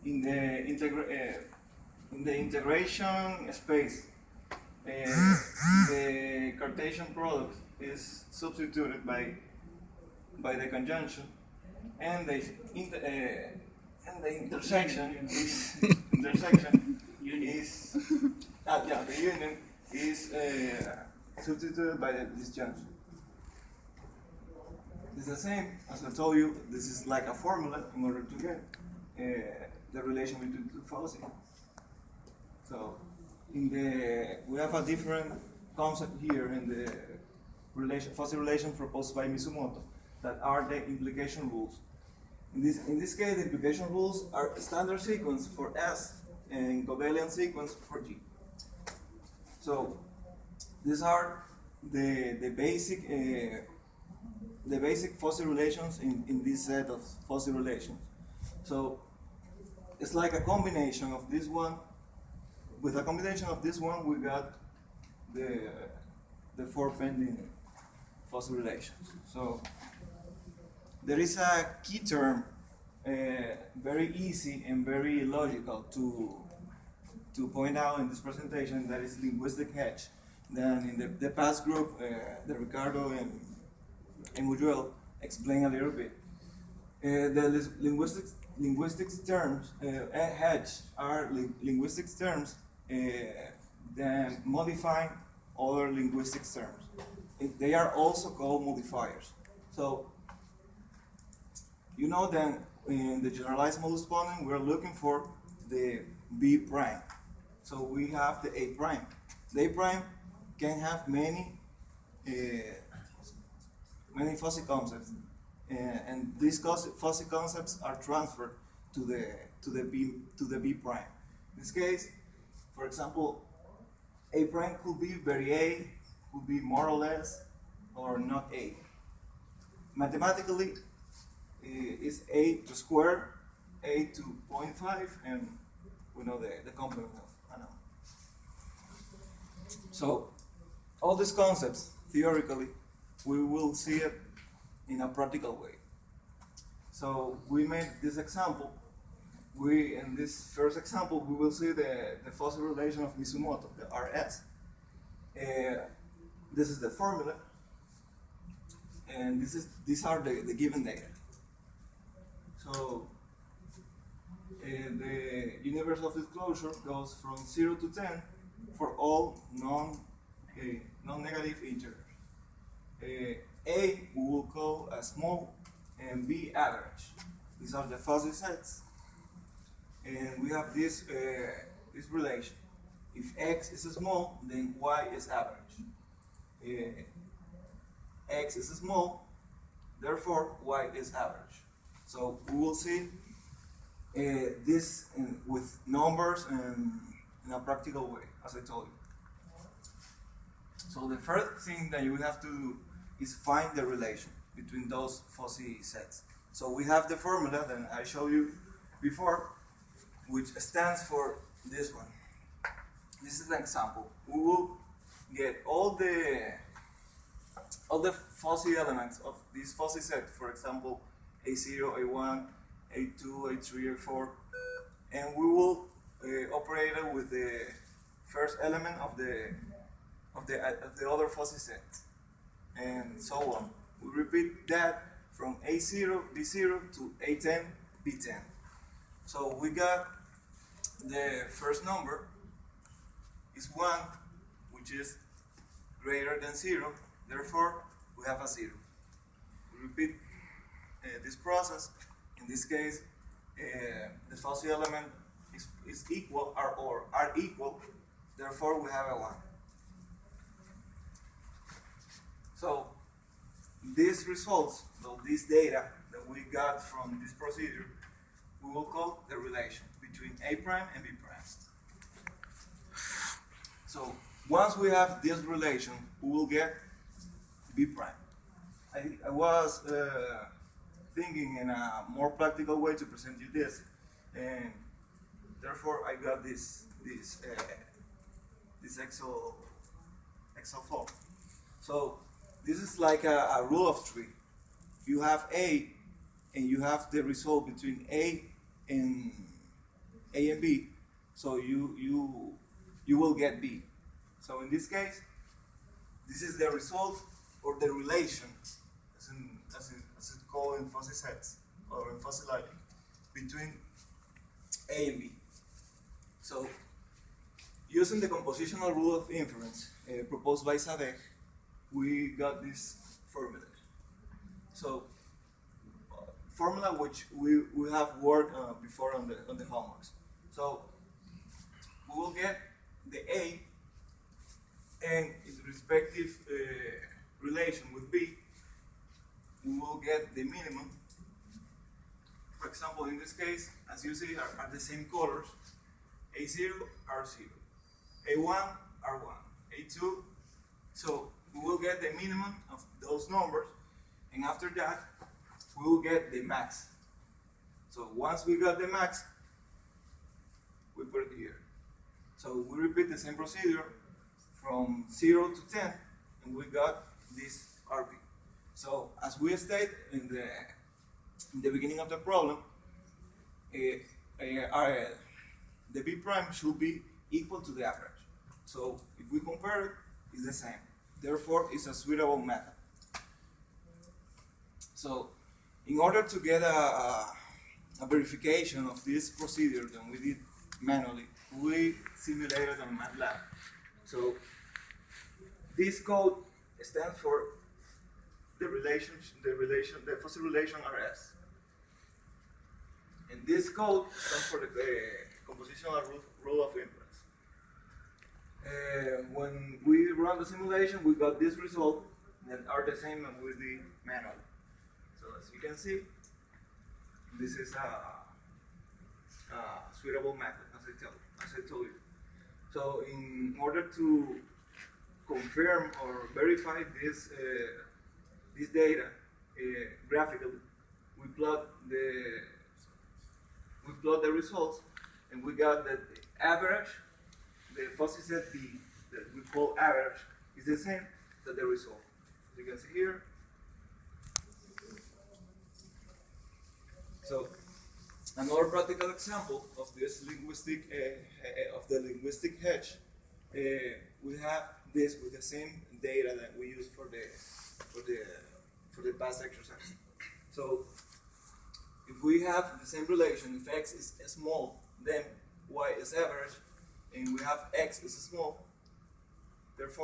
in the integration space, the Cartesian product is substituted by the conjunction, and the intersection is the union is substituted by the disjunction. It's the same as I told you. This is like a formula in order to get the relation between two fuzzy. So we have a different concept here in the fuzzy relation proposed by Mizumoto, that are the implication rules. In this case, the implication rules are standard sequence for S and covariant sequence for G. So these are the basic fuzzy relations in this set of fuzzy relations. So it's like a combination of this one. With a combination of this one, we got the four pending fuzzy relations. So there is a key term, very easy and very logical to point out in this presentation, that is linguistic hedge. Then in the past group, the Ricardo and Muriel explained a little bit. The linguistics terms, hedge, are linguistics terms then modifying other linguistics terms. They are also called modifiers. So you know that in the generalized modus ponens, we're looking for the B prime. So we have the A prime. The A prime can have many fuzzy concepts, and these fuzzy concepts are transferred to the B prime. In this case, for example, A prime could be very A, could be more or less, or not A. Mathematically, is A to square, A to 0.5, and we know the complement of unknown. So all these concepts, theoretically, we will see it in a practical way. So we made this example. In this first example, we will see the fuzzy relation of Mizumoto, the RS. This is the formula, and these are the given data. So the universe of disclosure goes from 0 to 10 for all non-negative integers. A we will call a small, and B average. These are the fuzzy sets, and we have this relation. If X is small, then Y is average. X is small, therefore Y is average. So we will see this with numbers and in a practical way, as I told you. So the first thing that you will have to do is find the relation between those fuzzy sets. So we have the formula that I showed you before, which stands for this one. This is an example. We will get all the fuzzy elements of this fuzzy set, for example, A0, A1, A2, A3, A4, and we will operate it with the first element of the other fuzzy set, and so on. We repeat that from A0, B0 to A10, B10. So we got the first number is 1, which is greater than 0, therefore we have a 0. We repeat this process. In this case, the fuzzy element is equal, or are equal, therefore we have a 1. So these results, so this data that we got from this procedure, we will call the relation between A prime and B prime. So once we have this relation, we will get B prime. I was thinking in a more practical way to present you this, and therefore I got this Excel form. So this is like a rule of 3. You have A, and you have the result between A and A and B, so you will get B. So in this case, this is the result or the relation, as it's called in fuzzy sets or in fuzzy logic, between A and B. So using the compositional rule of inference proposed by Sadek, we got this formula. So formula which we have worked before on the homeworks. So we will get the A and its respective relation with B. We will get the minimum. For example, in this case, as you see, are the same colors. A0, R0, A1, R1, A2. So we will get the minimum of those numbers, and after that, we will get the max. So once we got the max, we put it here. So we repeat the same procedure from 0 to 10, and we got this RB. So as we state in the beginning of the problem, the B prime should be equal to the average. So if we compare it, it's the same. Therefore, it's a suitable method. So in order to get a verification of this procedure that we did manually, we simulated on MATLAB. So this code stands for the fuzzy relation RS. And this code stands for the compositional rule of inference. When we run the simulation, we got this result that are the same as with the manual. So as you can see, this is a suitable method, as I told you. So in order to confirm or verify this data graphically, we plot the results, and we got that the average, the fuzzy set B that we call average, is the same as the result. As you can see here. So another practical example of this linguistic linguistic hedge, we have this with the same data that we use for the past exercise. So if we have the same relation, if x is small, then y is average, and we have x is small, therefore